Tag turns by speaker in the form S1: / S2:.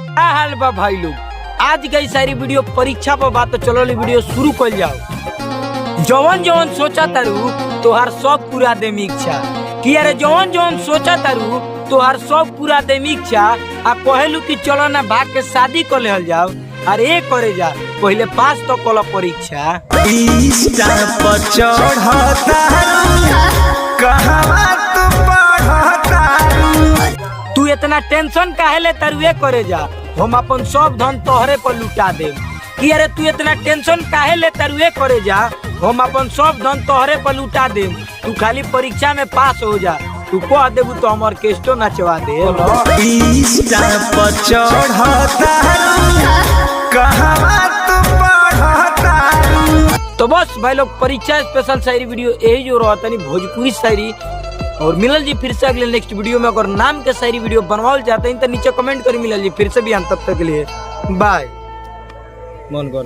S1: क्या हाल बा भाई लोग। आज की सारी वीडियो परीक्षा पर बात, तो चलो वीडियो शुरू कर जाओ। जवन जवन सोचा तारू तोहार सब पूरा देम इच्छा कि अरे जवन जवन सोचा तारू तोहार सब पूरा देम इच्छा। आ कहलू कि चलो ना भाग के शादी कर ले जाओ। अरे करे जा पहले पास तो कल परीक्षा। तू इतना टेंशन काहे ले तरुए करे जा, हम अपन सब धन तोहरे पर लुटा देम। कि अरे तू इतना टेंशन काहे ले तरुए करे जा, हम अपन सब धन तोहरे पर लुटा देम। तू खाली परीक्षा में पास हो जा। तू कह देबू तो हम ऑर्केस्ट्रा नचवा दे। तो बस भाई लोग परीक्षा स्पेशल शायरी वीडियो यही जो रहता नहीं, भोजपुरी शायरी। और मिलल जी फिर से अगले नेक्स्ट वीडियो में। अगर नाम के शायरी वीडियो बनवाओ चाहते हैं तो नीचे कमेंट कर मिलल जी फिर से भी। तब तक के लिए बाय। मन कर